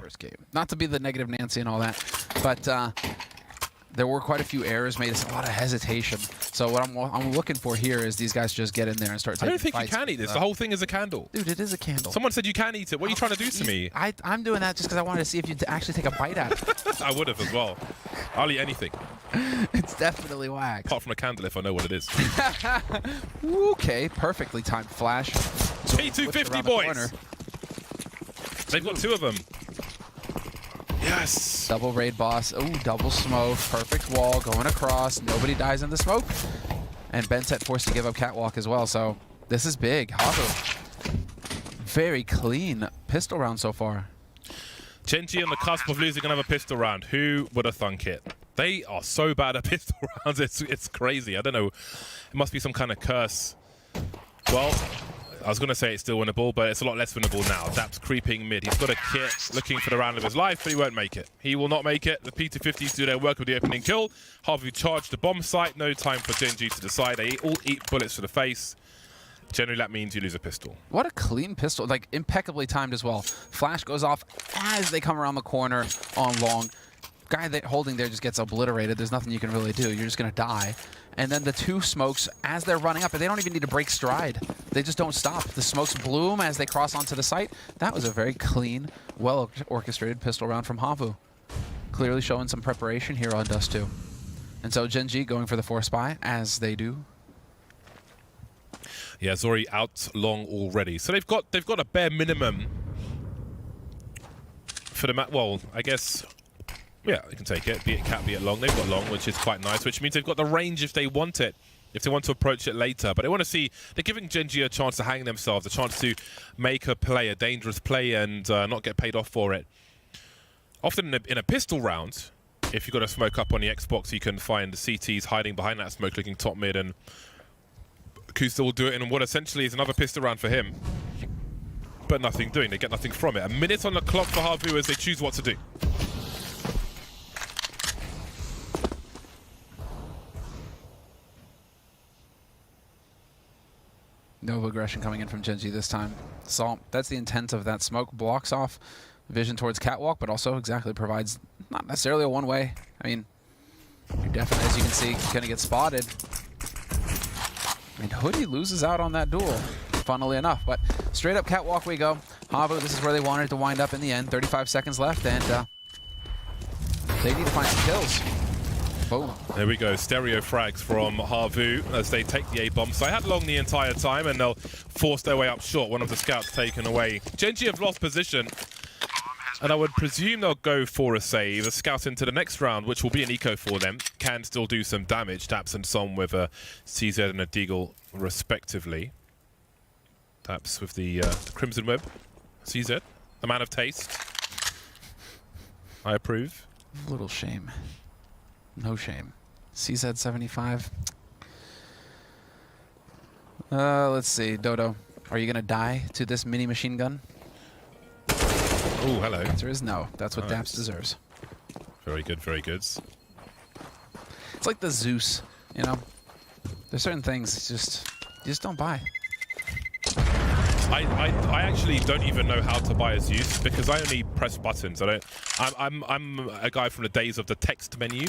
first game. Not to be the negative Nancy and all that, but there were quite a few errors made. It's a lot of hesitation. So what I'm looking for here is these guys just get in there and start taking fights. I don't think you can eat this. The whole thing is a candle. Dude, it is a candle. Someone said you can eat it. What are you trying to do to me? I'm doing that just because I wanted to see if you'd actually take a bite out of it. I would have as well. I'll eat anything. It's definitely wax. Apart from a candle if I know what it is. Okay, perfectly timed flash. P250 boys. They've got 2 of them. Yes. Double raid boss. Oh, double smoke. Perfect wall going across. Nobody dies in the smoke. And Benset forced to give up catwalk as well. So this is big. HAVU. Very clean pistol round so far. Gen.G on the cusp of losing another pistol round. Who would have thunk it? They are so bad at pistol rounds. It's crazy. I don't know. It must be some kind of curse. Well, I was going to say it's still winnable, but it's a lot less winnable now. Dap's creeping mid. He's got a kit looking for the round of his life, but he won't make it. He will not make it. The P250s do their work with the opening kill. HAVU charged the bomb site. No time for Gen.G to decide. They all eat bullets to the face. Generally, that means you lose a pistol. What a clean pistol. Like, impeccably timed as well. Flash goes off as they come around the corner on long. Guy that holding there just gets obliterated. There's nothing you can really do. You're just going to die. And then the 2 smokes as they're running up, and they don't even need to break stride. They just don't stop. The smokes bloom as they cross onto the site. That was a very clean, well-orchestrated pistol round from HAVU. Clearly showing some preparation here on Dust 2. And so Gen.G going for the 4 spy, as they do. Yeah, Zori out long already. So they've got a bare minimum for the map. Well, I guess, yeah, they can take it. Be it cat, be it long. They've got long, which is quite nice, which means they've got the range if they want it, if they want to approach it later. But they want to see, they're giving Gen.G a chance to hang themselves, a chance to make a play, a dangerous play, and not get paid off for it. Often in a pistol round, if you've got a smoke up on the Xbox, you can find the CTs hiding behind that smoke, looking top mid, and Kusta will do it in what essentially is another pistol round for him. But nothing doing. They get nothing from it. A minute on the clock for HAVU as they choose what to do. No aggression coming in from Gen.G this time. So that's the intent of that smoke. Blocks off vision towards catwalk, but also exactly provides not necessarily a one-way. I mean, you're definitely, as you can see, going to get spotted. And Hoodie loses out on that duel, funnily enough. But straight up catwalk we go. HAVU, this is where they wanted to wind up in the end. 35 seconds left, and they need to find some kills. Boom. There we go. Stereo frags from HAVU as they take the A-bomb. So I had long the entire time, and they'll force their way up short. One of the scouts taken away. Gen.G have lost position, and I would presume they'll go for a save. A scout into the next round, which will be an eco for them, can still do some damage. Daps and Som with a CZ and a Deagle, respectively. Daps with the Crimson Web. CZ, the man of taste. I approve. Little shame. No shame. CZ 75. Let's see. Dodo, are you going to die to this mini machine gun? Oh, hello. The answer is no. That's what Daps deserves. Very good, very good. It's like the Zeus, you know? There's certain things you just don't buy. I actually don't even know how to buy a Zeus because I only press buttons. I'm a guy from the days of the text menu,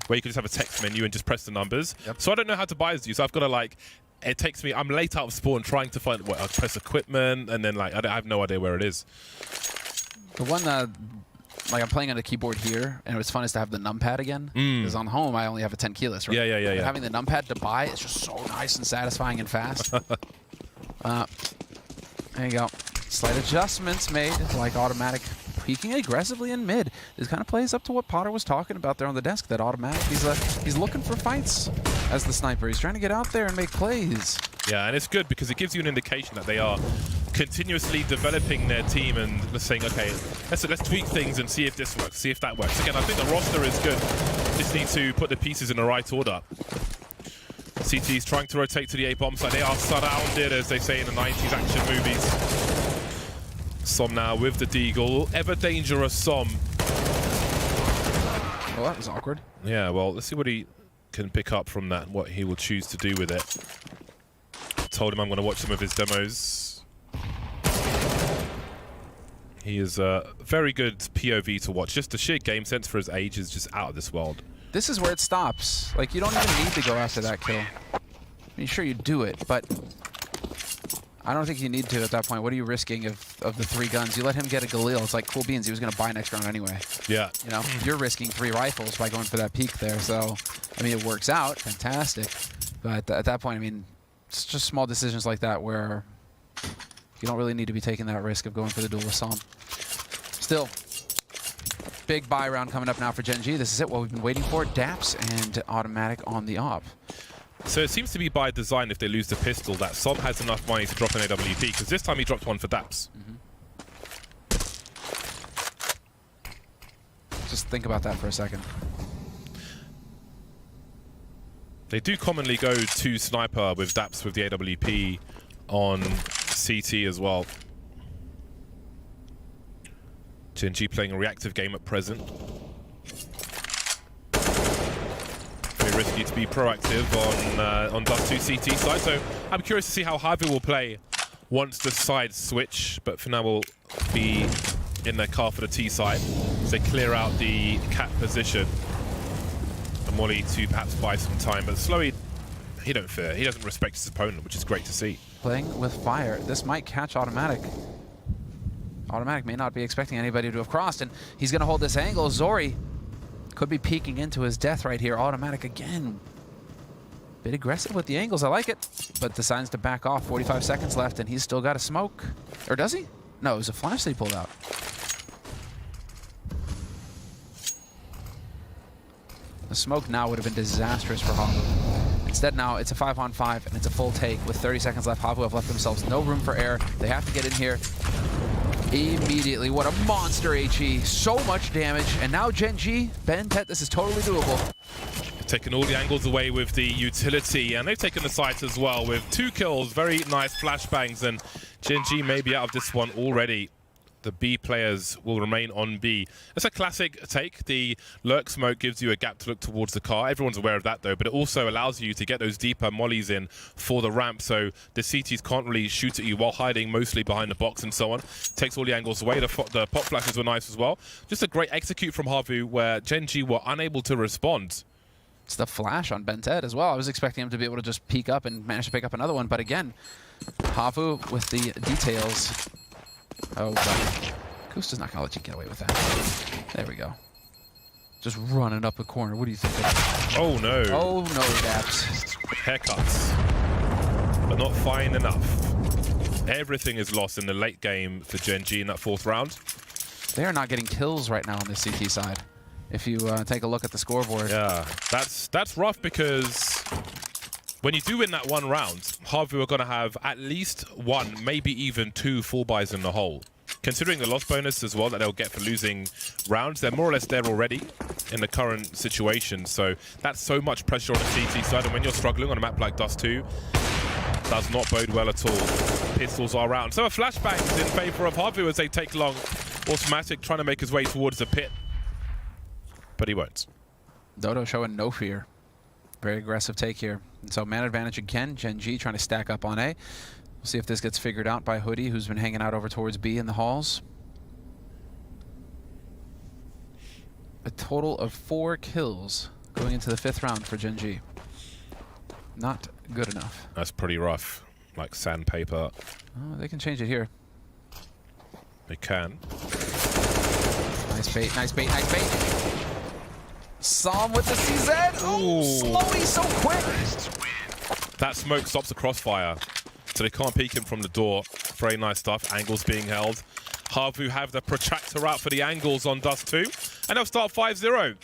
where you can just have a text menu and just press the numbers. Yep. So I don't know how to buy a Zeus. I've got to like, it takes me, I'm late out of spawn trying to find what, I press equipment and then like, I have no idea where it is. The one like I'm playing on a keyboard here, and what's fun is to have the numpad again. Because on home, I only have a 10 keyless, right? Yeah. Having the numpad to buy is just so nice and satisfying and fast. There you go. Slight adjustments made, like automatic peeking aggressively in mid. This kind of plays up to what Potter was talking about there on the desk, that automatic. He's looking for fights as the sniper. He's trying to get out there and make plays. Yeah, and it's good because it gives you an indication that they are continuously developing their team and saying, okay, let's tweak things and see if this works, see if that works. Again, I think the roster is good. Just need to put the pieces in the right order. CT's trying to rotate to the A-bomb side. They are surrounded, as they say in the 90s action movies. Som now with the Deagle. Ever dangerous Som. Well, that was awkward. Yeah, well, let's see what he can pick up from that, what he will choose to do with it. Told him I'm going to watch some of his demos. He is a very good POV to watch. Just the sheer game sense for his age is just out of this world. This is where it stops. Like, you don't even need to go after that kill. I mean, sure, you do it, but I don't think you need to at that point. What are you risking of the 3 guns? You let him get a Galil. It's like, cool beans. He was going to buy next round anyway. Yeah. You know, you're risking 3 rifles by going for that peak there. So, I mean, it works out. Fantastic. But at that point, I mean, it's just small decisions like that where you don't really need to be taking that risk of going for the duel with Psalm. Still, big buy round coming up now for Gen.G. This is it, what we've been waiting for. Daps and automatic on the op. So it seems to be by design if they lose the pistol that Som has enough money to drop an AWP, because this time he dropped one for Daps. Just think about that for a second. They do commonly go to sniper with Daps with the AWP on CT as well. Gen.G playing a reactive game at present. Very risky to be proactive on Dust 2 CT side, so I'm curious to see how HAVU will play once the sides switch, but for now we'll be in their car for the T side as they clear out the cat position. And Molly to perhaps buy some time, but Slowy, he don't fear. He doesn't respect his opponent, which is great to see. Playing with fire. This might catch automatic. Automatic may not be expecting anybody to have crossed, and he's going to hold this angle. Zori could be peeking into his death right here. Automatic again. Bit aggressive with the angles. I like it, but decides to back off. 45 seconds left, and he's still got a smoke. Or does he? No, it was a flash that he pulled out. The smoke now would have been disastrous for HAVU. Instead now, it's a 5-on-5, and it's a full take. With 30 seconds left, HAVU have left themselves no room for error. They have to get in here immediately. What a monster HE. So much damage. And now Gen.G, Ben-Tet, this is totally doable. Taking all the angles away with the utility, and they've taken the sights as well with 2 kills. Very nice flashbangs, and Gen.G may be out of this one already. The B players will remain on B. It's a classic take. The lurk smoke gives you a gap to look towards the car. Everyone's aware of that though, but it also allows you to get those deeper mollies in for the ramp, so the CTs can't really shoot at you while hiding mostly behind the box and so on. Takes all the angles away. The pop flashes were nice as well. Just a great execute from HAVU where Gen.G were unable to respond. It's the flash on Ben-Tet as well. I was expecting him to be able to just peek up and manage to pick up another one, but again, HAVU with the details. Oh, God. Kusta's not going to let you get away with that. There we go. Just running up the corner. What do you think? Oh, no. Oh, no, Daps. Haircuts. But not fine enough. Everything is lost in the late game for Gen.G in that 4th round. They are not getting kills right now on the CT side. If you take a look at the scoreboard. Yeah, that's rough because when you do win that 1 round, HAVU are going to have at least 1, maybe even 2 full buys in the hole. Considering the loss bonus as well that they'll get for losing rounds, they're more or less there already in the current situation. So that's so much pressure on the CT side, and when you're struggling on a map like Dust 2, does not bode well at all. Pistols are out. So a flashbang is in favor of HAVU as they take long. Automatic trying to make his way towards the pit, but he won't. Dodo showing no fear. Very aggressive take here. And so man advantage again. Gen.G trying to stack up on A. We'll see if this gets figured out by Hoodie, who's been hanging out over towards B in the halls. A total of 4 kills going into the 5th round for Gen.G. Not good enough. That's pretty rough. Like sandpaper. Oh, they can change it here. They can. Nice bait, nice bait, nice bait. Psalm with the CZ. Oh, Slowy so quick. That smoke stops the crossfire, so they can't peek him from the door. Very nice stuff. Angles being held. HAVU have the protractor out for the angles on Dust 2, and they'll start 5-0.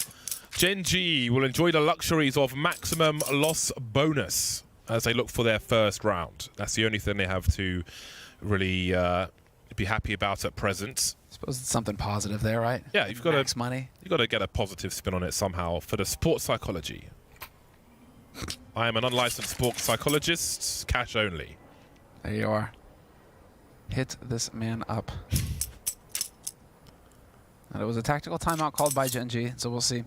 Gen.G will enjoy the luxuries of maximum loss bonus as they look for their 1st round. That's the only thing they have to really be happy about at present. I suppose it's something positive there, right? Yeah, you've got max money. You've got to get a positive spin on it somehow for the sports psychology. I am an unlicensed sports psychologist, cash only. There you are. Hit this man up. And it was a tactical timeout called by Gen.G, so we'll see.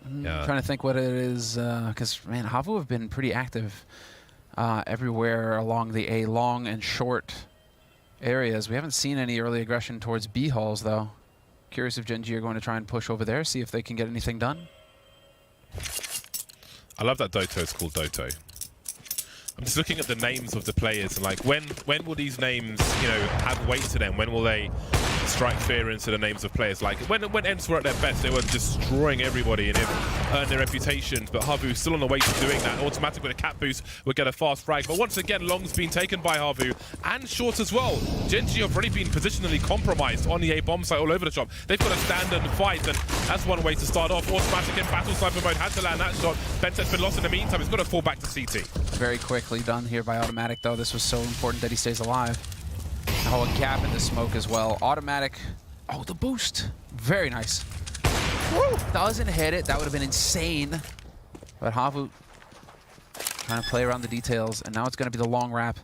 Yeah. Trying to think what it is, because, man, HAVU have been pretty active everywhere along the A long and short areas. We haven't seen any early aggression towards B halls, though. Curious if Gen.G are going to try and push over there, see if they can get anything done. I love that Doto is called Doto. I'm just looking at the names of the players, and like, when will these names, you know, have weight to them? When will they strike fear into the names of players? Like, when ENCE were at their best, they were destroying everybody and earned their reputations, but HAVU still on the way to doing that. Automatic with a cap boost would get a fast frag, but once again, Long's been taken by HAVU, and Short as well. Gen.G have already been positionally compromised on the A bomb site all over the shop. They've got to stand and fight, and that's one way to start off. Automatic in battle sniper mode had to land that shot. Bentet's been lost in the meantime. He's got to fall back to CT. Very quickly done here by Automatic, though. This was so important that he stays alive. Oh, a gap in the smoke as well. Automatic. Oh, the boost. Very nice. Woo! Doesn't hit it. That would have been insane. But HAVU trying to play around the details, and now it's going to be the long wrap.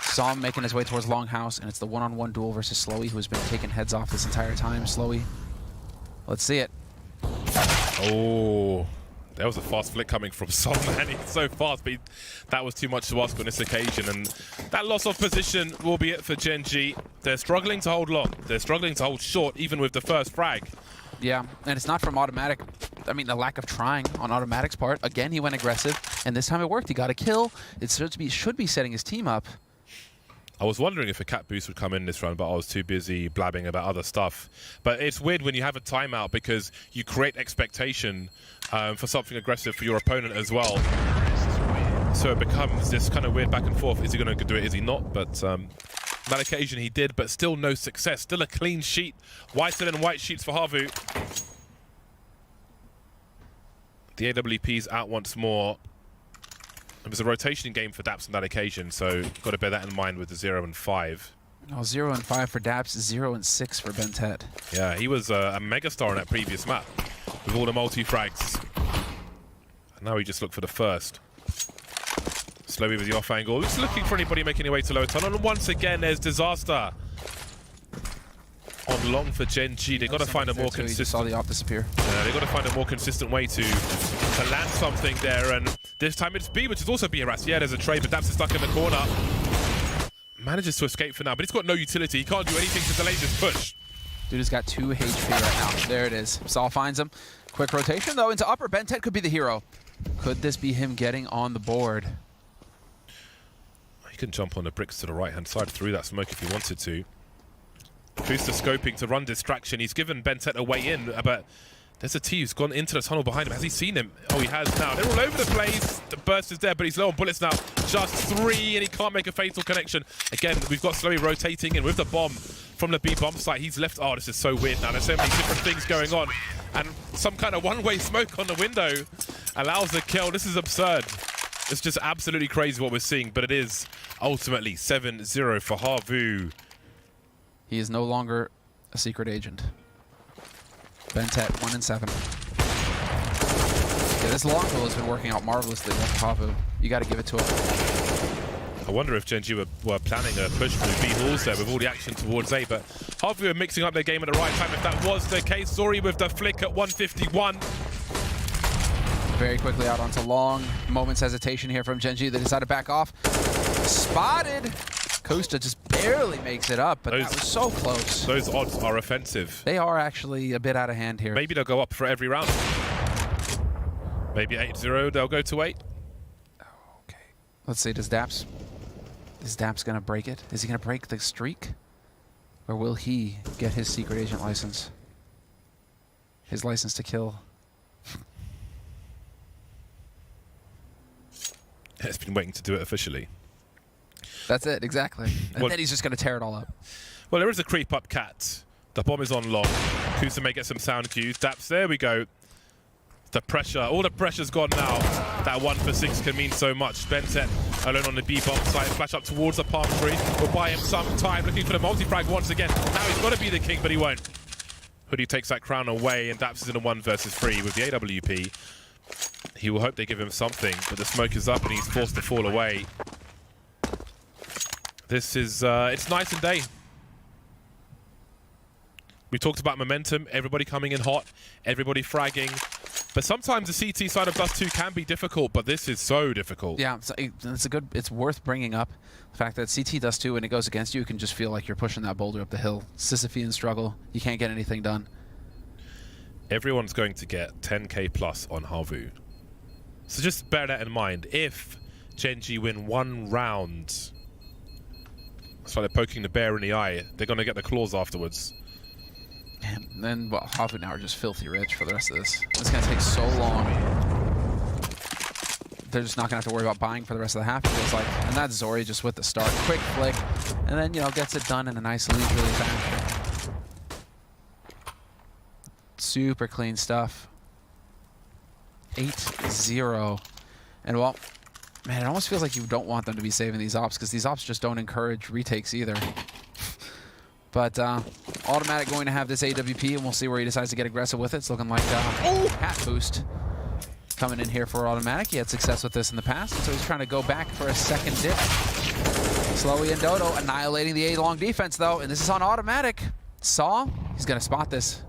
Saw him making his way towards Longhouse, and it's the one-on-one duel versus Slowy, who has been taking heads off this entire time. Slowy. Let's see it. Oh. There was a fast flick coming from Som, man. He's so fast, but that was too much to ask on this occasion. And that loss of position will be it for Gen.G. They're struggling to hold long. They're struggling to hold short, even with the first frag. Yeah, and it's not from Automatic. I mean, the lack of trying on Automatic's part. Again, he went aggressive, and this time it worked. He got a kill. It should be setting his team up. I was wondering if a cap boost would come in this run, but I was too busy blabbing about other stuff. But it's weird when you have a timeout because you create expectation for something aggressive for your opponent as well. So it becomes this kind of weird back and forth. Is he going to do it? Is he not? But on that occasion he did, but still no success. Still a clean sheet. Whiter than white sheets for HAVU. The AWP's out once more. It was a rotation game for Daps on that occasion, so got to bear that in mind with the 0 and 5. Oh, 0 and 5 for Daps, 0 and 6 for Bentet. Yeah, he was a megastar in that previous map with all the multi-frags. And now he just looked for the first. Slowly with the off angle. Just looking for anybody making their way to lower tunnel. And once again, there's disaster. On long for Gen.G. They've got to find a more consistent... saw the off disappear. Yeah, they've got to find a more consistent way to land something there. And this time it's B, which is also being harassed. Yeah, there's a trade, but Daps is stuck in the corner. Manages to escape for now, but he's got no utility. He can't do anything to delay this push. Dude has got 2 HP right now. There it is. Saul finds him. Quick rotation, though, into upper. Bentet could be the hero. Could this be him getting on the board? He can jump on the bricks to the right-hand side through that smoke if he wanted to. Booster scoping to run distraction. He's given Bentet a way in, but there's a T who's gone into the tunnel behind him. Has he seen him? Oh, he has now. They're all over the place. The burst is there, but he's low on bullets now. Just 3, and he can't make a fatal connection. Again, we've got Slowly rotating in with the bomb from the B bomb site. He's left. Oh, this is so weird now. There's so many different things going on. And some kind of one-way smoke on the window allows the kill. This is absurd. It's just absolutely crazy what we're seeing, but it is ultimately 7-0 for HAVU. He is no longer a secret agent. Bentet, 1 and 7. Yeah, this long pull has been working out marvelously with HAVU. You got to give it to him. I wonder if Gen.G were planning a push through B halls there with all the action towards A, but HAVU are mixing up their game at the right time. If that was the case, sorry with the flick at 151. Very quickly out onto long. Moment's hesitation here from Gen.G. They decide to back off. Spotted. Costa just barely makes it up, but that was so close. Those odds are offensive. They are actually a bit out of hand here. Maybe they'll go up for every round. Maybe 8-0, they'll go to 8. Okay. Let's see, is Daps going to break it? Is he going to break the streak? Or will he get his secret agent license? His license to kill? It's been waiting to do it officially. That's it, exactly. And then he's just going to tear it all up. Well, there is a creep up cat. The bomb is on long. Kusa may get some sound cues. Daps, there we go. The pressure, all the pressure's gone now. That 1 for 6 can mean so much. Bentet alone on the B bomb site. Flash up towards the palm tree. Will buy him some time. Looking for the multi-frag once again. Now he's got to be the king, but he won't. Hoodie takes that crown away, and Daps is in a 1 versus 3 with the AWP. He will hope they give him something, but the smoke is up and he's forced to fall away. This is, it's night and day. We talked about momentum, everybody coming in hot, everybody fragging. But sometimes the CT side of Dust 2 can be difficult, but this is so difficult. Yeah, it's worth bringing up. The fact that CT Dust 2, when it goes against you, you can just feel like you're pushing that boulder up the hill. Sisyphean struggle. You can't get anything done. Everyone's going to get 10k plus on HAVU. So just bear that in mind. If Gen.G win one round, it's like they're poking the bear in the eye. They're going to get the claws afterwards. And then, well, HAVU now are just filthy rich for the rest of this. It's going to take so long. They're just not going to have to worry about buying for the rest of the half, it feels like. And that's Zori just with the start. Quick flick, and then, you know, gets it done in a nice, leisurely fashion. Super clean stuff. 8-0. And, well, man, it almost feels like you don't want them to be saving these ops, because these ops just don't encourage retakes either. But Automatic going to have this AWP, and we'll see where he decides to get aggressive with it. It's looking like hat boost coming in here for Automatic. He had success with this in the past, so he's trying to go back for a second dip. Slowy and Dodo annihilating the A-long defense, though, and this is on Automatic. Saw, he's going to spot this.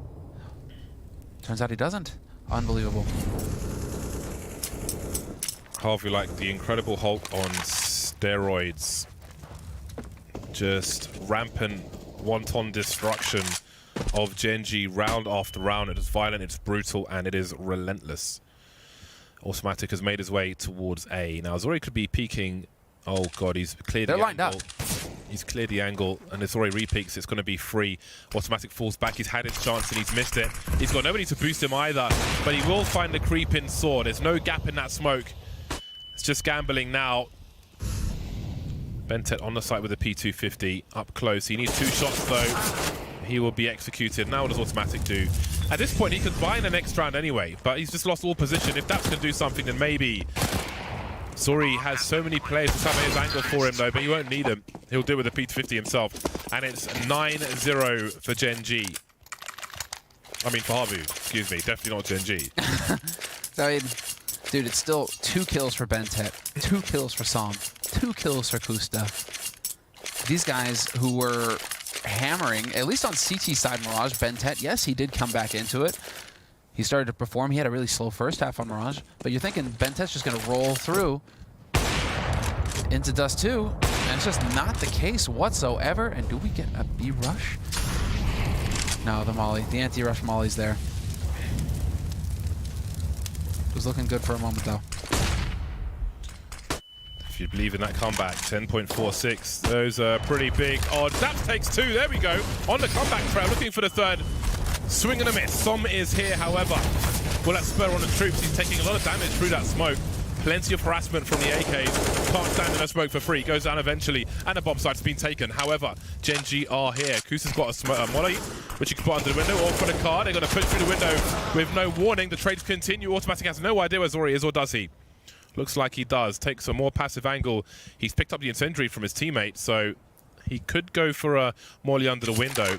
Turns out he doesn't. Unbelievable. HAVU like the Incredible Hulk on steroids. Just rampant wanton destruction of Gen.G round after round. It is violent, it's brutal, and it is relentless. Automatic has made his way towards A. Now, Zori could be peeking. Oh, God, he's cleared the angle. They're lined up. He's cleared the angle, and if Zori repeaks, it's going to be free. Automatic falls back. He's had his chance, and he's missed it. He's got nobody to boost him either, but he will find the creep-in sword. There's no gap in that smoke. It's just gambling now. Bentet on the site with a P250 up close. He needs 2 shots though. He will be executed. Now what does Automatic do? At this point he could buy in the next round anyway, but he's just lost all position. If Daps can do something, then maybe. Zori has so many players to cover his angle for him though, but he won't need them. He'll do it with a P250 himself. And it's 9-0 for Gen.G. I mean for HAVU, excuse me. Definitely not Gen.G. I mean, dude, it's still 2 kills for Bentet, 2 kills for Som, 2 kills for Kusta. These guys who were hammering, at least on CT side Mirage, Bentet, yes, he did come back into it. He started to perform. He had a really slow first half on Mirage, but you're thinking Bentet's just going to roll through into Dust 2, and it's just not the case whatsoever. And do we get a B rush? No, the Molly, the anti-rush Molly's there. It was looking good for a moment, though. If you believe in that comeback, 10.46. Those are pretty big odds. That takes 2. There we go. On the comeback trail, looking for the 3rd. Swing and a miss. Som is here, however. Will that spur on the troops? He's taking a lot of damage through that smoke. Plenty of harassment from the AKs. Can't stand in that smoke for free. Goes down eventually. And a bomb site's been taken. However, Gen.G are here. Kusa's got a molly, which he can put under the window. Or for the car. They're going to push through the window with no warning. The trades continue. Automatic has no idea where Zori is, or does he? Looks like he does. Takes a more passive angle. He's picked up the incendiary from his teammate, so he could go for a molly under the window.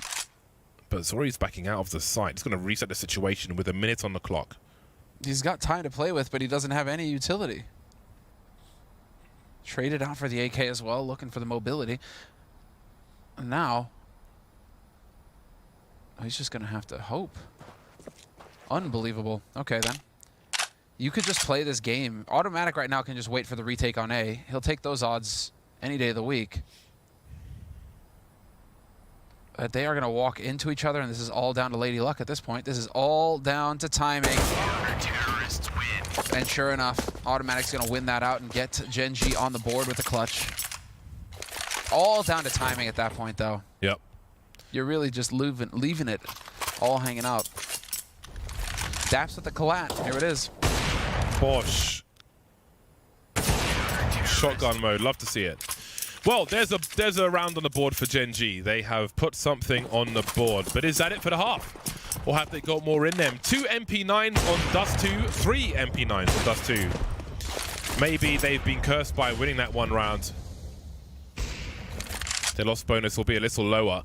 But Zori's backing out of the site. He's going to reset the situation with a minute on the clock. He's got time to play with, but he doesn't have any utility. Traded out for the AK as well, looking for the mobility. And now, he's just going to have to hope. Unbelievable. Okay, then. You could just play this game. Automatic right now can just wait for the retake on A. He'll take those odds any day of the week. They are going to walk into each other, and this is all down to Lady Luck at this point. This is all down to timing. And sure enough, Automatic's going to win that out and get Gen.G on the board with the clutch. All down to timing at that point, though. Yep. You're really just leaving it all hanging out. Daps with the collat. Here it is. Bosh. Shotgun mode. Love to see it. Well, there's a round on the board for Gen.G. They have put something on the board, but is that it for the half? Or have they got more in them? 2 MP9s on Dust 2, 3 MP9s on Dust 2. Maybe they've been cursed by winning that one round. Their loss bonus will be a little lower.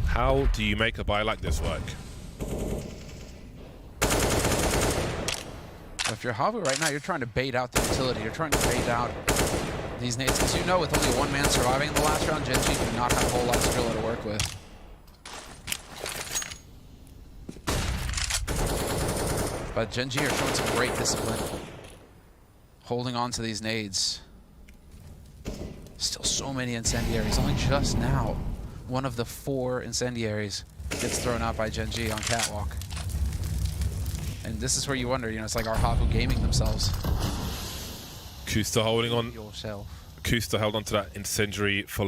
How do you make a buy like this work? If you're HAVU right now, you're trying to bait out the utility. You're trying to bait out these nades. Because you know with only 1 man surviving in the last round, Gen.G do not have a whole lot of Skrilla to work with. But Gen.G are showing some great discipline. Holding on to these nades. Still so many incendiaries. Only just now, one of the 4 incendiaries gets thrown out by Gen.G on catwalk. And this is where you wonder, you know, it's like, are HAVU gaming themselves? Kusta holding on. Yourself. Kusta held onto that incendiary for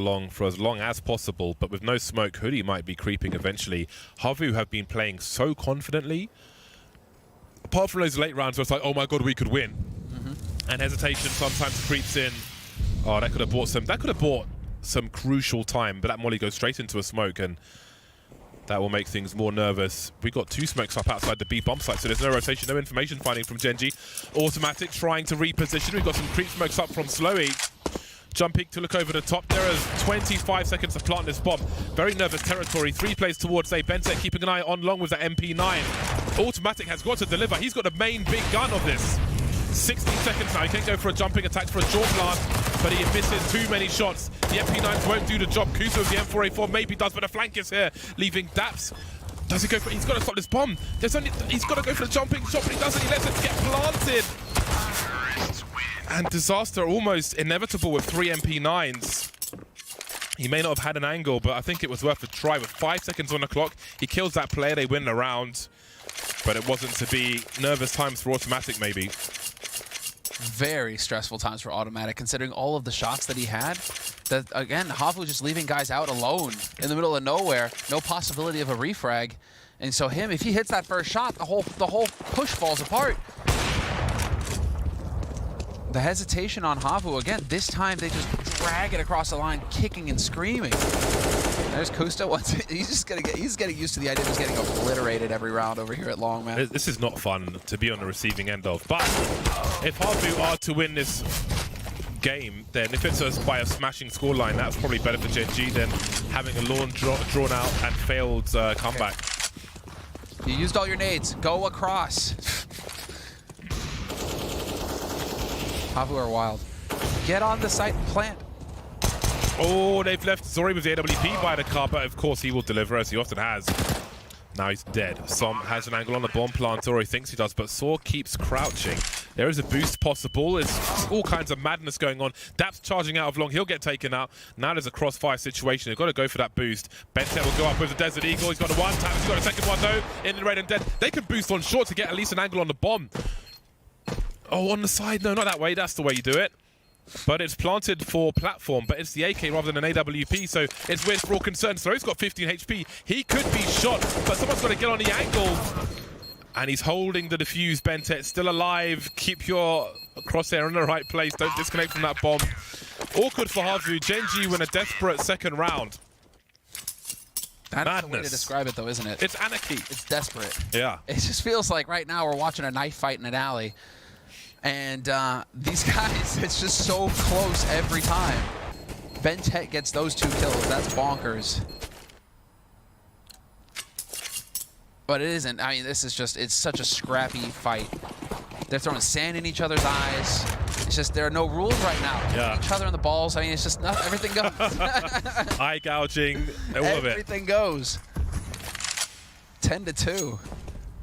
as long as possible, but with no smoke, Hoodie might be creeping eventually. HAVU have been playing so confidently. Apart from those late rounds where it's like, oh my god, we could win. And hesitation sometimes creeps in. Oh, that could have bought some crucial time, but that molly goes straight into a smoke, and that will make things more nervous. We got 2 smokes up outside the B bomb site, so there's no rotation, no information finding from Gen.G. Automatic trying to reposition. We've got some creep smokes up from Slowy. Jumping to look over the top. There is 25 seconds to plant this bomb. Very nervous territory. 3 plays towards A. Bentek keeping an eye on long with the MP9. Automatic has got to deliver. He's got the main big gun of this. 60 seconds now. He can't go for a jumping attack for a jaw blast, but he misses too many shots. The MP9s won't do the job. Kusa with the M4A4 maybe does, but the flank is here, leaving Daps. Does he go for it? He's got to stop this bomb. He's got to go for the jumping shot, but he doesn't. He lets it get planted. And disaster almost inevitable with 3 MP9s. He may not have had an angle, but I think it was worth a try. With 5 seconds on the clock, he kills that player. They win the round, but it wasn't to be. Nervous times for Automatic, maybe. Very stressful times for Automatic, considering all of the shots that he had. That again, HAVU just leaving guys out alone in the middle of nowhere, no possibility of a refrag, and so if he hits that first shot, the whole push falls apart. The hesitation on HAVU again. This time they just drag it across the line, kicking and screaming. There's Kusta. He's getting used to the idea of just getting obliterated every round over here at long, man. This is not fun to be on the receiving end of. But if HAVU are to win this game, then if it's by a smashing scoreline, that's probably better for Gen.G than having a drawn out and failed comeback. You used all your nades. Go across. HAVU are wild. Get on the site and plant. Oh, they've left Zori with the AWP by the car, but of course he will deliver, as he often has. Now he's dead. Som has an angle on the bomb planter, or he thinks he does, but Saw keeps crouching. There is a boost possible. It's all kinds of madness going on. Daps charging out of long. He'll get taken out. Now there's a crossfire situation. They've got to go for that boost. Bentek will go up with the Desert Eagle. He's got a 1 tap. He's got a second one, though. In the red and dead. They can boost on short to get at least an angle on the bomb. Oh, on the side. No, not that way. That's the way you do it. But it's planted for platform, but it's the AK rather than an AWP, so it's weird for all concerned. So he's got 15 HP. He could be shot, but someone's got to get on the angle. And he's holding the defuse. Bentek still alive. Keep your crosshair in the right place. Don't disconnect from that bomb. Awkward for HAVU. Gen.G win a desperate second round. That's the way to describe it, though, isn't it? It's anarchy. It's desperate. Yeah. It just feels like right now we're watching a knife fight in an alley. And these guys, it's just so close every time. Bentek gets those 2 kills. That's bonkers. But it isn't. I mean, this is just, it's such a scrappy fight. They're throwing sand in each other's eyes. It's just, there are no rules right now. Yeah. Each other in the balls. I mean, it's just, everything goes. Eye gouging, all of it. Everything goes. 10-2.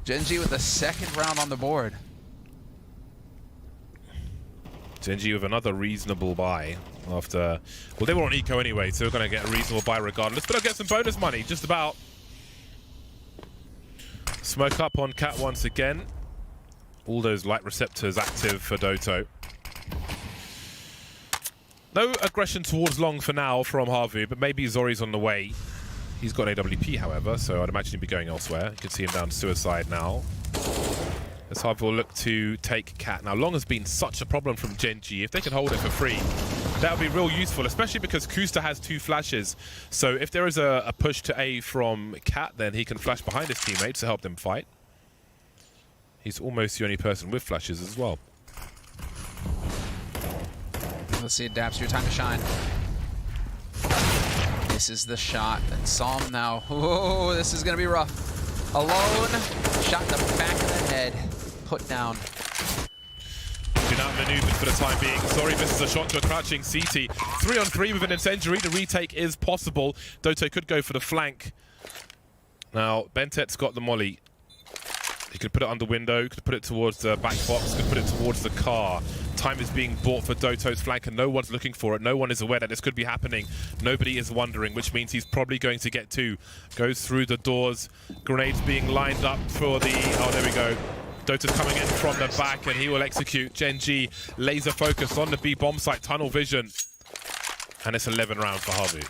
Gen.G with the 2nd round on the board. Gen.G with another reasonable buy after... Well, they were on eco anyway, so they're going to get a reasonable buy regardless. But they'll get some bonus money, just about. Smoke up on Cat once again. All those light receptors active for Doto. No aggression towards long for now from HAVU, but maybe Zori's on the way. He's got AWP, however, so I'd imagine he'd be going elsewhere. You can see him down suicide now. As HAVU will look to take Cat. Now, long has been such a problem from Gen.G. If they can hold it for free, that would be real useful, especially because Kusta has 2 flashes. So if there is a push to A from Cat, then he can flash behind his teammates to help them fight. He's almost the only person with flashes as well. Let's see, Daps, your time to shine. This is the shot. And Som now. Oh, this is going to be rough. Alone, shot in the back of the head. Put down. Been outmaneuvered for the time being. Zori misses a shot to a crouching CT. 3-on-3 with an incendiary. The retake is possible. Doto could go for the flank. Now, Bentek's got the molly. He could put it under window, could put it towards the back box, could put it towards the car. Time is being bought for Doto's flank and no one's looking for it. No one is aware that this could be happening. Nobody is wondering, which means he's probably going to get two. Goes through the doors. Grenades being lined up for the... Oh, there we go. Dota's coming in from the back and he will execute. Gen.G laser focus on the B bomb site, tunnel vision. And it's 11 rounds for HAVU.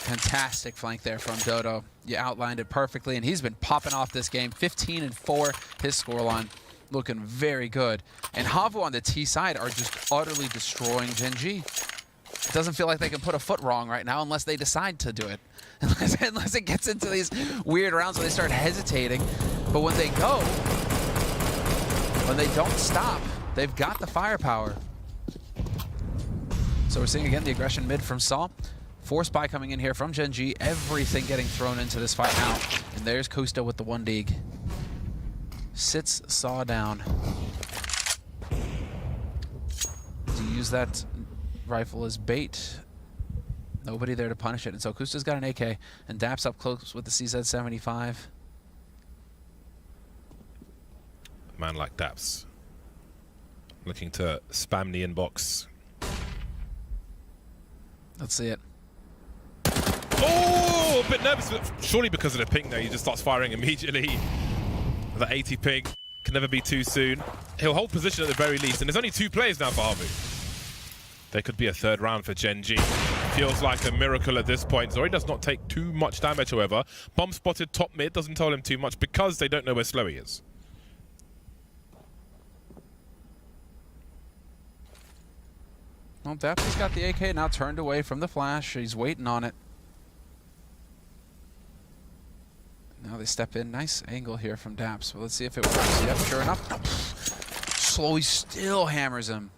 Fantastic flank there from Doto. You outlined it perfectly, and he's been popping off this game. 15-4, his scoreline. Looking very good. And HAVU on the T side are just utterly destroying Gen.G. It doesn't feel like they can put a foot wrong right now unless they decide to do it. Unless it gets into these weird rounds where they start hesitating. But when they go, when they don't stop, they've got the firepower. So we're seeing again the aggression mid from Saw. Force buy coming in here from Gen.G. Everything getting thrown into this fight now. And there's Kusta with the 1 dig. Sits Saw down. To use that rifle as bait. Nobody there to punish it. And so Kusta's got an AK. And Daps up close with the CZ-75. A man like Daps. Looking to spam the inbox. Let's see it. Oh, a bit nervous. Surely because of the ping there, he just starts firing immediately. The 80 ping can never be too soon. He'll hold position at the very least. And there's only 2 players now for HAVU. There could be a 3rd round for Gen.G. Feels like a miracle at this point. Zori does not take too much damage, however. Bomb spotted top mid, doesn't tell him too much because they don't know where Slowy is. Well, Daps has got the AK now turned away from the flash. He's waiting on it. Now they step in. Nice angle here from Daps. Well, let's see if it works. Yep, sure enough. Slowy still hammers him.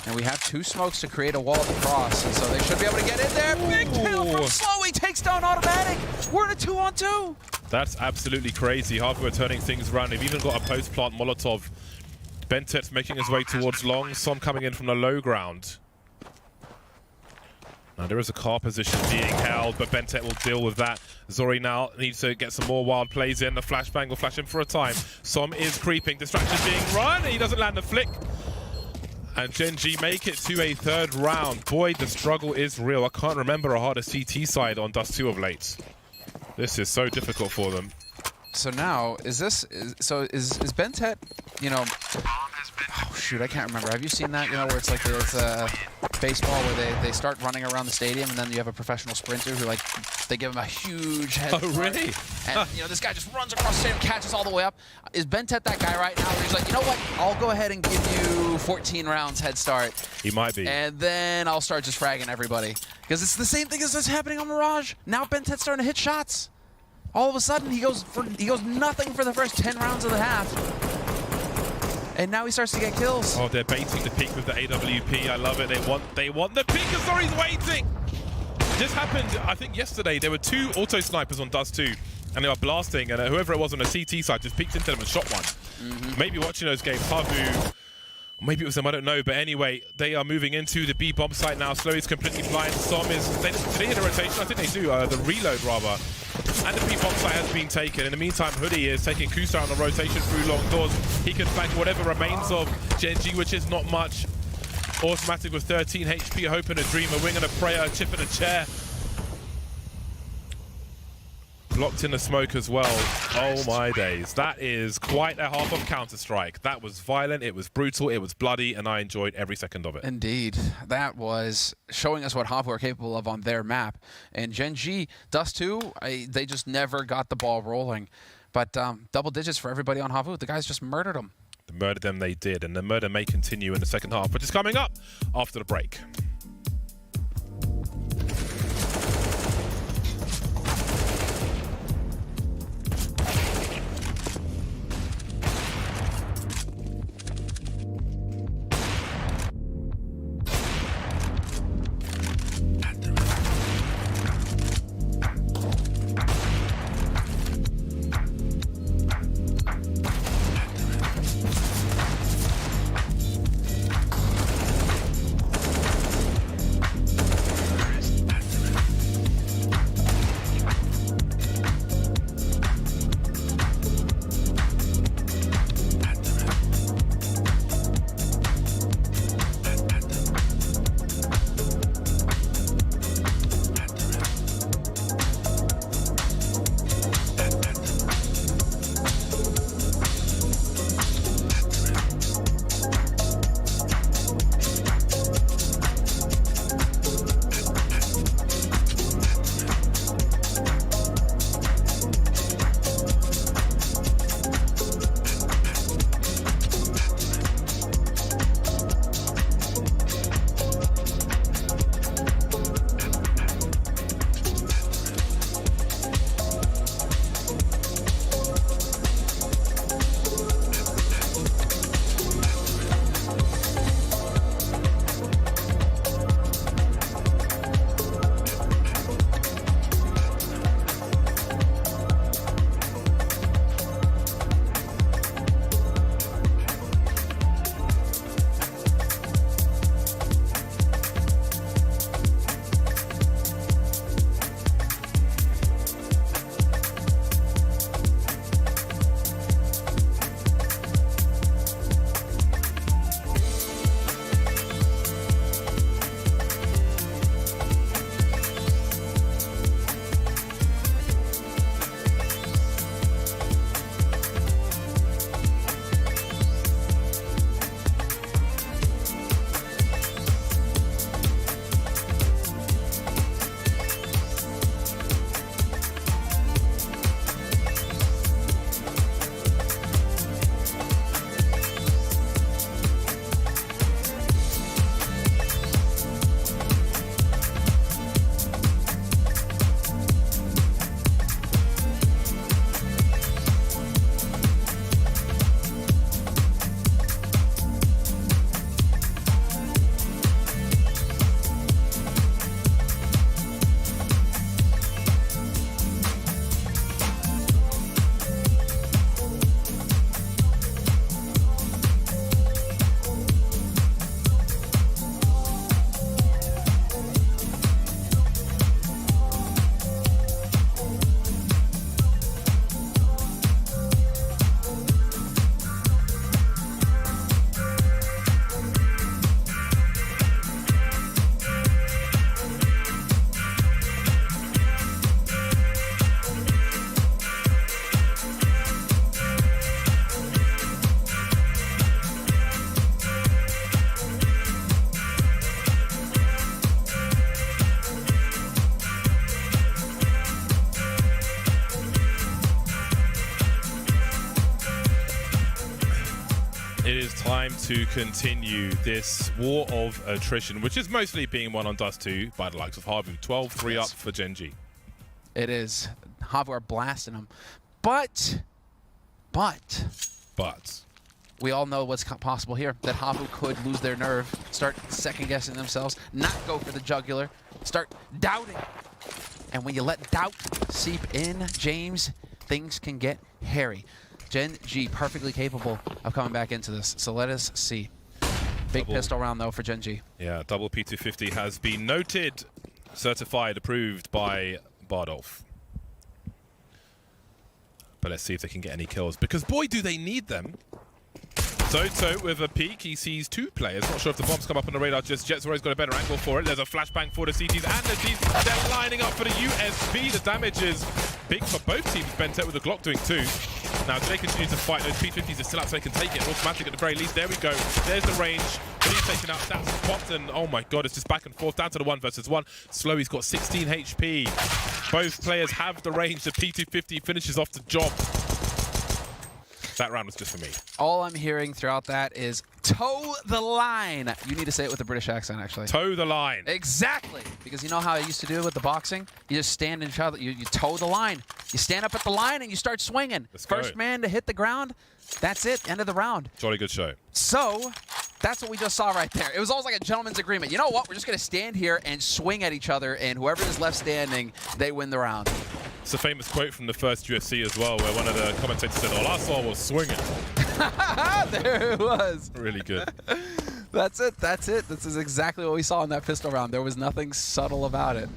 And we have 2 smokes to create a wall at the cross. And so they should be able to get in there. Big kill from Slowy. Takes down automatic. We're in a 2-on-2. That's absolutely crazy. HAVU are turning things around. They've even got a post-plant Molotov. Bentet's making his way towards long. Som coming in from the low ground. Now there is a car position being held, but Bentet will deal with that. Zori now needs to get some more wild plays in. The flashbang will flash him for a time. Som is creeping. Distraction being run. He doesn't land the flick. And Gen.G make it to a 3rd round. Boy, the struggle is real. I can't remember a harder CT side on Dust 2 of late. This is so difficult for them. So now, is Bentet, you know, oh shoot, I can't remember. Have you seen that, you know, where it's like there's baseball where they start running around the stadium and then you have a professional sprinter who, like, they give him a huge head start. Oh, really? And, you know, this guy just runs across the stadium, catches all the way up. Is Bentet that guy right now where he's like, you know what, I'll go ahead and give you 14 rounds head start. He might be. And then I'll start just fragging everybody. Because it's the same thing as what's happening on Mirage. Now Bentet's starting to hit shots. All of a sudden, he goes nothing for the first 10 rounds of the half. And now he starts to get kills. Oh, they're baiting the peak with the AWP. I love it. They want the peak. Zori's waiting. This happened, I think, yesterday. There were 2 auto snipers on Dust 2, and they were blasting, and whoever it was on the CT side just peeked into them and shot one. Maybe watching those games, HAVU, maybe it was them, I don't know. But anyway, they are moving into the B bomb site now. Slowy's completely blind. Som is, do they hit a rotation? I think they do, the reload rather. And the B bomb site has been taken. In the meantime, Hoodie is taking Kusta on the rotation through long doors. He can flank whatever remains of Gen.G, which is not much. Automatic with 13 HP, a hope and a dream, a wing and a prayer, a chip and a chair. Blocked in the smoke as well. Oh my days. That is quite a half of Counter-Strike. That was violent, it was brutal, it was bloody, and I enjoyed every second of it. Indeed. That was showing us what HAVU are capable of on their map. And Gen.G, Dust 2, they just never got the ball rolling. But double digits for everybody on HAVU. The guys just murdered them. Murdered them they did, and the murder may continue in the second half, which is coming up after the break. Time to continue this war of attrition, which is mostly being won on Dust 2 by the likes of HAVU. 12-3 up for Gen.G. It is. HAVU are blasting them. But we all know what's possible here. That HAVU could lose their nerve, start second-guessing themselves, not go for the jugular, start doubting. And when you let doubt seep in, James, things can get hairy. Gen.G perfectly capable of coming back into this, so let us see. Big pistol round, though, for Gen.G. Yeah, double P250 has been noted, certified, approved by Bardolph. But let's see if they can get any kills, because boy, do they need them. Soto with a peek, he sees two players. Not sure if the bombs come up on the radar just yet. Zora's got a better angle for it. There's a flashbang for the CTs and the Ds. They're lining up for the USP. The damage is big for both teams. Bentet with the Glock doing two. Now, do they continue to fight? Those P50s are still out so they can take it. Automatic at the very least. There we go. There's the range. He's taken out. That's popped, and oh my god, it's just back and forth down to the 1 versus 1. Slowy's got 16 HP. Both players have the range. The P250 finishes off the job. That round was just for me. All I'm hearing throughout that is toe the line. You need to say it with a British accent, actually. Toe the line. Exactly. Because you know how I used to do it with the boxing? You just stand in each other. You toe the line. You stand up at the line and you start swinging. First man to hit the ground, that's it. End of the round. Jolly good show. So that's what we just saw right there. It was almost like a gentleman's agreement. You know what? We're just going to stand here and swing at each other, and whoever is left standing, they win the round. It's a famous quote from the first UFC as well, where one of the commentators said, all I saw was swinging. There it was. Really good. That's it. That's it. This is exactly what we saw in that pistol round. There was nothing subtle about it.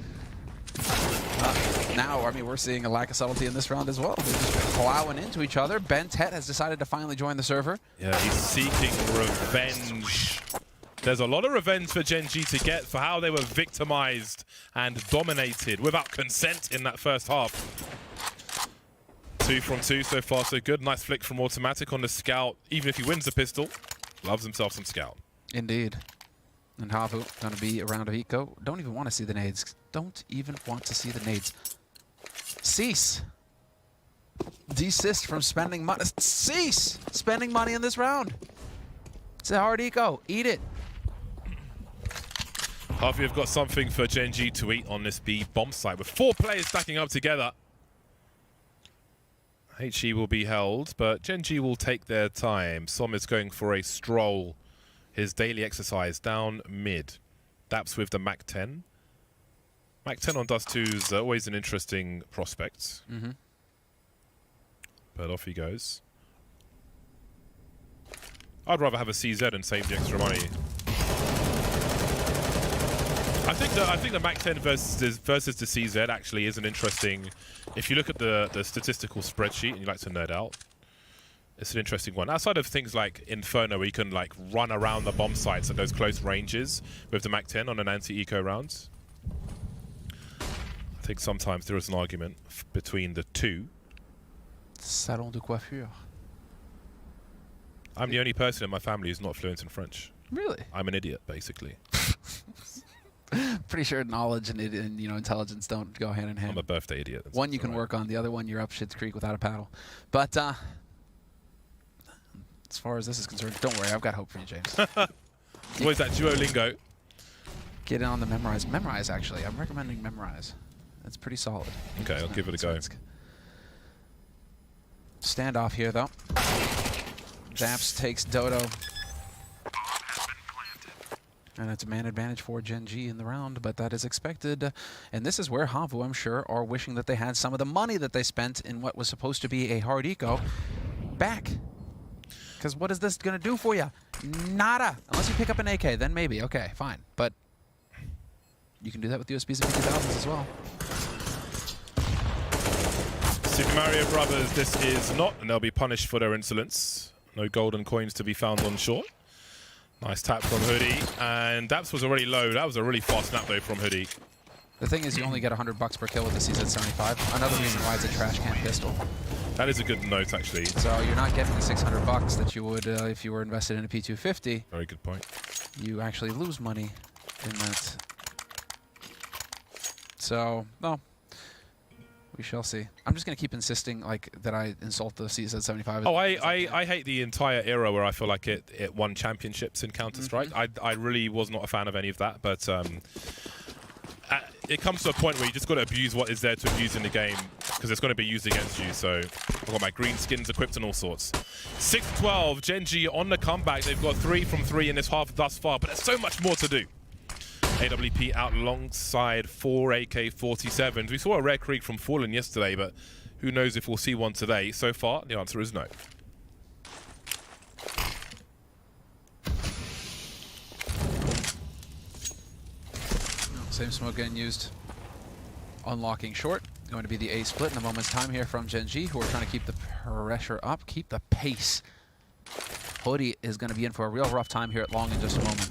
Now, I mean, we're seeing a lack of subtlety in this round as well. They're just plowing into each other. Bentet has decided to finally join the server. Yeah, he's seeking revenge. There's a lot of revenge for Gen.G to get for how they were victimized and dominated without consent in that first half. 2 from 2 so far, so good. Nice flick from Automatic on the Scout. Even if he wins the pistol, loves himself some Scout. Indeed. And HAVU going to be a round of eco. Don't even want to see the nades. Don't even want to see the nades. Cease. Desist from spending money. Cease spending money in this round. It's a hard eco. Eat it. HAVU have got something for Gen.G to eat on this B bomb site with 4 players stacking up together. HE will be held, but Gen.G will take their time. Som is going for a stroll. His daily exercise down mid. Daps with the Mac 10. Mac 10 on Dust 2 is always an interesting prospect. But off he goes. I'd rather have a CZ and save the extra money. I think the Mac 10 versus the CZ actually is an interesting. If you look at the statistical spreadsheet and you like to nerd out, it's an interesting one. Outside of things like Inferno, where you can like run around the bomb sites at those close ranges with the Mac 10 on an anti-eco round, I think sometimes there is an argument between the two. Salon de coiffure. I'm the only person in my family who's not fluent in French. Really? I'm an idiot, basically. Pretty sure knowledge and intelligence don't go hand in hand. I'm a birthday idiot. That's one you can work on, the other one you're up Shit's Creek without a paddle. But as far as this is concerned, don't worry, I've got hope for you, James. What is that, Duolingo? Get in on the Memorize. Memorize, actually. I'm recommending Memorize. That's pretty solid. Okay, I'll give it a go. Standoff here, though. Daps takes Dodo. And it's a man advantage for Gen.G in the round, but that is expected. And this is where HAVU, I'm sure, are wishing that they had some of the money that they spent in what was supposed to be a hard eco back. Because what is this going to do for you? Nada. Unless you pick up an AK, then maybe. Okay, fine. But you can do that with USBs and P2000s as well. Super Mario Brothers, this is not, and they'll be punished for their insolence. No golden coins to be found on shore. Nice tap from Hoodie, and Daps was already low. That was a really fast snap though from Hoodie. The thing is, you only get $100 per kill with the CZ75. Another reason why it's a trash can pistol. That is a good note, actually. So you're not getting the $600 that you would if you were invested in a P250. Very good point. You actually lose money in that. So, well, We shall see. I'm just going to keep insisting like that I insult the CZ75. Oh, I hate the entire era where I feel like it won championships in Counter-Strike. I really was not a fan of any of that, but it comes to a point where you just got to abuse what is there to abuse in the game because it's going to be used against you. So I've got my green skins equipped and all sorts. 6-12, Gen.G on the comeback. They've got 3 from 3 in this half thus far, but there's so much more to do. AWP out alongside 4 AK-47s. We saw a rare Krieg from Fallen yesterday, but who knows if we'll see one today. So far, the answer is no. Same smoke getting used. Unlocking short. Going to be the A split in a moment's time here from Gen.G, who are trying to keep the pressure up, keep the pace. Hoodie is going to be in for a real rough time here at long in just a moment.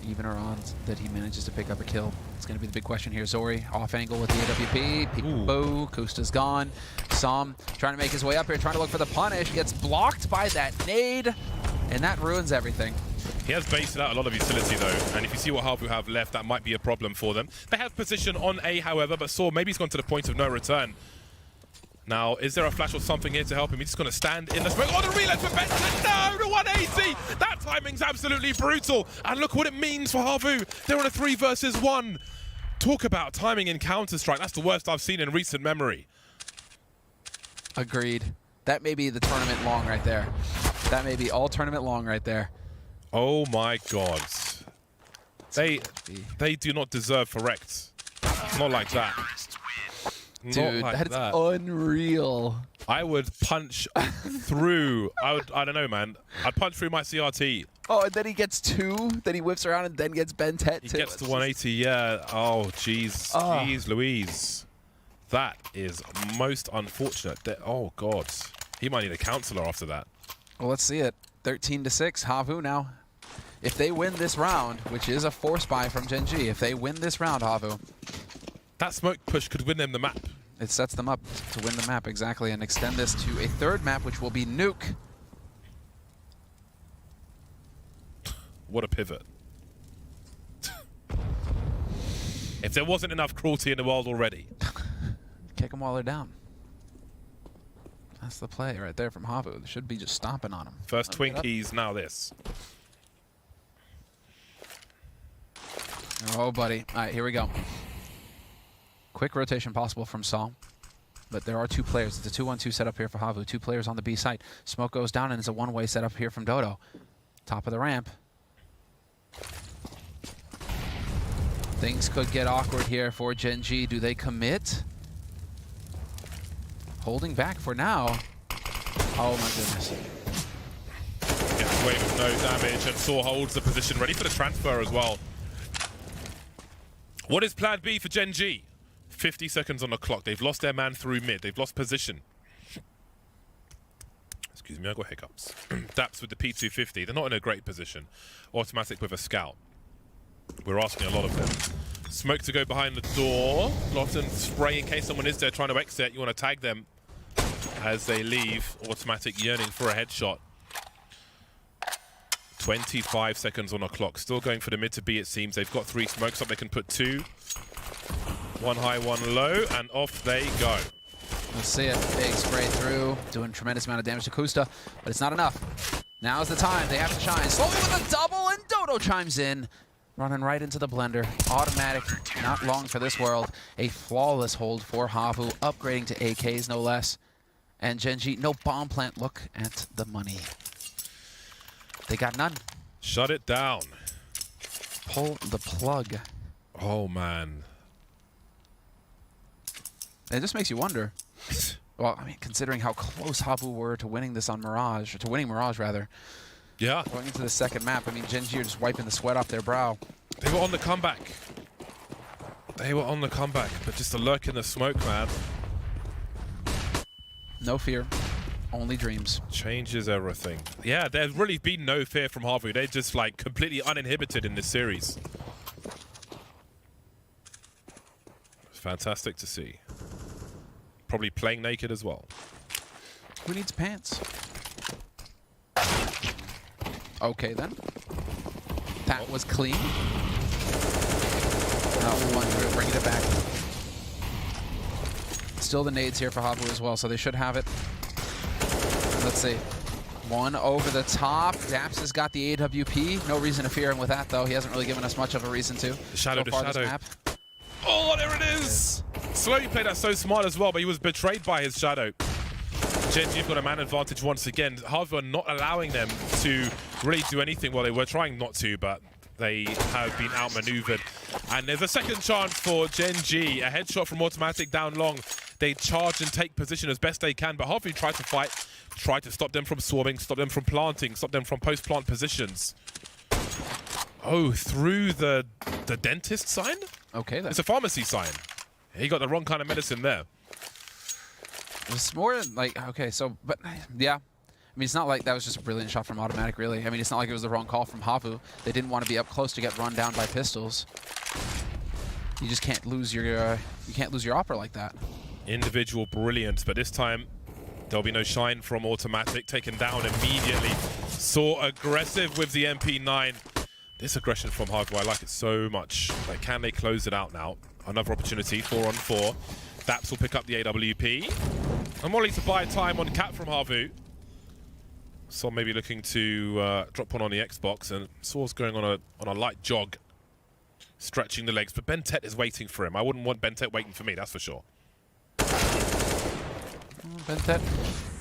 Even or odds that he manages to pick up a kill. It's going to be the big question here. Zori off angle with the AWP. Peekaboo. Kusta's gone. Som trying to make his way up here, trying to look for the punish. Gets blocked by that nade, and that ruins everything. He has based out a lot of utility though, and if you see what HAVU have left, that might be a problem for them. They have position on A, however, but Saw maybe he's gone to the point of no return. Now, is there a flash or something here to help him? He's just going to stand in the smoke. Oh, the reload for Benson! No, the 180! That timing's absolutely brutal. And look what it means for HAVU. They're on a 3 versus 1. Talk about timing in Counter-Strike. That's the worst I've seen in recent memory. Agreed. That may be the tournament long right there. That may be all tournament long right there. Oh my God. They do not deserve for wrecks. Not like that. Dude, like that's that. Unreal. I would punch through. I don't know, man. I'd punch through my CRT. Oh, and then he gets 2. Then he whips around and then gets bent head. He gets to 180. Yeah. Oh, jeez. Jeez, Louise. That is most unfortunate. Oh God. He might need a counselor after that. Well, let's see it. 13-6. HAVU now. If they win this round, which is a force buy from Gen.G, if they win this round, HAVU, that smoke push could win them the map. It sets them up to win the map, exactly, and extend this to a 3rd map, which will be Nuke. What a pivot. If there wasn't enough cruelty in the world already. Kick them while they're down. That's the play right there from HAVU. They should be just stomping on them. First Twinkies, now this. Oh, buddy. All right, here we go. Quick rotation possible from Saul, but there are 2 players. It's a 2-1-2 setup here for HAVU. 2 players on the B site. Smoke goes down, and it's a one-way setup here from Dodo. Top of the ramp. Things could get awkward here for Gen.G. Do they commit? Holding back for now. Oh, my goodness. Gets away with no damage, and Saw holds the position ready for the transfer as well. What is plan B for Gen.G? 50 seconds on the clock. They've lost their man through mid. They've lost position. Excuse me, I got hiccups. Daps with the P250. They're not in a great position. Automatic with a scout. We're asking a lot of them. Smoke to go behind the door. Lofton spray in case someone is there trying to exit. You want to tag them as they leave. Automatic yearning for a headshot. 25 seconds on the clock. Still going for the mid to B, it seems. They've got 3 smokes up. They can put 2. 1 high, 1 low, and off they go. Let's see it. Big spray through, doing a tremendous amount of damage to Kusta, but it's not enough. Now's the time. They have to shine. Slowly with a double, and Dodo chimes in. Running right into the blender. Automatic, not long for this world. A flawless hold for HAVU, upgrading to AKs, no less. And Gen.G, no bomb plant. Look at the money. They got none. Shut it down. Pull the plug. Oh, man. It just makes you wonder. Well, I mean, considering how close HAVU were to winning this on Mirage, or to winning Mirage, rather. Yeah. Going into the 2nd map, I mean, Gen.G are just wiping the sweat off their brow. They were on the comeback. They were on the comeback, but just a lurk in the smoke, man. No fear. Only dreams. Changes everything. Yeah, there's really been no fear from HAVU. They're just, like, completely uninhibited in this series. Fantastic to see. Probably playing naked as well. Who needs pants? Okay, then. That was clean. No, the one through, bringing it back. Still the nades here for HAVU as well, so they should have it. Let's see. One over the top. Daps has got the AWP. No reason to fear him with that, though. He hasn't really given us much of a reason to. The shadow so far to shadow. This map. Oh, there it is! Slowly played that so smart as well, but he was betrayed by his shadow. Gen.G have got a man advantage once again. HAVU are not allowing them to really do anything. Well, they were trying not to, but they have been outmaneuvered. And there's a second chance for Gen.G. A headshot from Automatic down long. They charge and take position as best they can, but HAVU try to fight, try to stop them from swarming, stop them from planting, stop them from post-plant positions. Oh, through the dentist sign? Okay, then. It's a pharmacy sign. He got the wrong kind of medicine there. It's more like, okay, so, but yeah. I mean, it's not like that was just a brilliant shot from Automatic, really. I mean, it's not like it was the wrong call from HAVU. They didn't want to be up close to get run down by pistols. You just can't lose your, you can't lose your opera like that. Individual brilliance, but this time there'll be no shine from Automatic. Taken down immediately. So aggressive with the MP9. This aggression from HAVU, I like it so much. Like, can they close it out now? Another opportunity, 4-on-4. Daps will pick up the AWP. I'm willing to buy time on Cat from HAVU. So maybe looking to drop one on the Xbox, and Saw's going on a light jog, stretching the legs. But Ben-Tet is waiting for him. I wouldn't want Ben-Tet waiting for me, that's for sure. Ben.Tet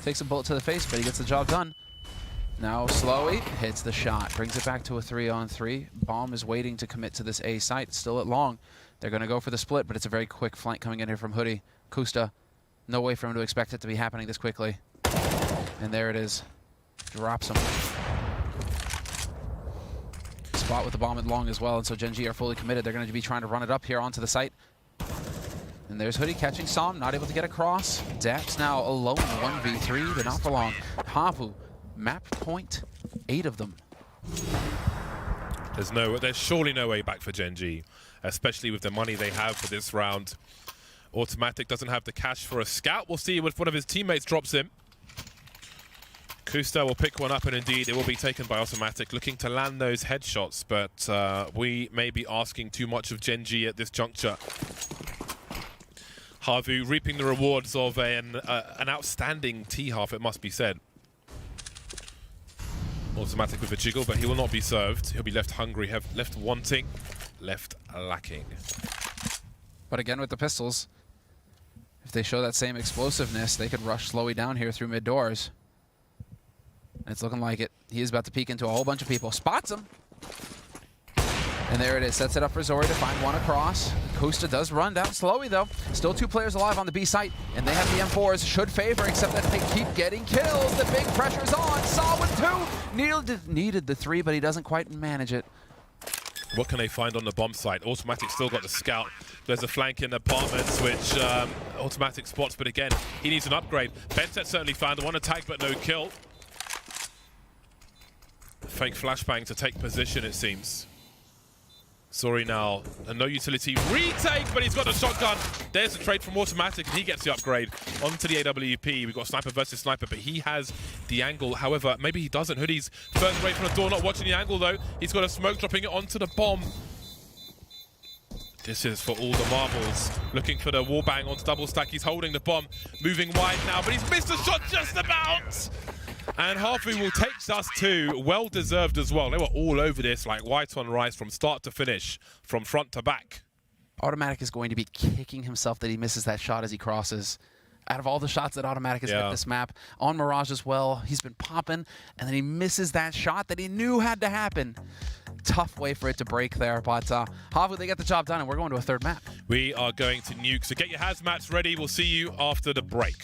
takes a bullet to the face, but he gets the job done. Now Slowy hits the shot, brings it back to a 3-on-3. Bomb is waiting to commit to this A site, still at long. They're going to go for the split, but it's a very quick flank coming in here from Hoodie. Kusta, no way for him to expect it to be happening this quickly. And there it is. Drops him. Spot with the bomb at long as well, and so Gen.G are fully committed. They're going to be trying to run it up here onto the site. And there's Hoodie catching Som, not able to get across. Daps now alone, 1v3, but not for long. HAVU, map point, 8 of them. There's surely no way back for Gen.G, especially with the money they have for this round. Automatic doesn't have the cash for a scout. We'll see if one of his teammates drops him. Kusta will pick one up, and indeed it will be taken by Automatic, looking to land those headshots, but we may be asking too much of Gen.G at this juncture. HAVU reaping the rewards of an outstanding T-half, it must be said. Automatic with a jiggle, but he will not be served. He'll be left hungry, left wanting, left lacking. But again with the pistols, if they show that same explosiveness, they could rush Slowy down here through mid doors. And it's looking like it. He is about to peek into a whole bunch of people. Spots him! And there it is. Sets it up for Zori to find one across. Kusta does run down Slowy, though. Still 2 players alive on the B site, and they have the M4s. Should favor, except that they keep getting kills. The big pressure's on. Saw with 2. Needed the 3, but he doesn't quite manage it. What can they find on the bomb site? Automatic still got the scout. There's a flank in apartments, which Automatic spots, but again, he needs an upgrade. Ben.Tet certainly found one attack, but no kill. Fake flashbang to take position, it seems. Sorry now, a no utility retake, but he's got a shotgun. There's a trade from Automatic, and he gets the upgrade onto the AWP. We've got sniper versus sniper, but he has the angle. However, maybe he doesn't. Hoodie's further away from the door, not watching the angle though. He's got a smoke dropping it onto the bomb. This is for all the marbles. Looking for the wallbang onto double stack. He's holding the bomb, moving wide now, but he's missed a shot just about. And HAVU will take us 2, well deserved as well. They were all over this like white on rice from start to finish, from front to back. Automatic is going to be kicking himself that he misses that shot as he crosses. Out of all the shots that Automatic has hit this map, on Mirage as well, he's been popping, and then he misses that shot that he knew had to happen. Tough way for it to break there, but HAVU, they get the job done, and we're going to a 3rd map. We are going to nuke, so get your hazmats ready. We'll see you after the break.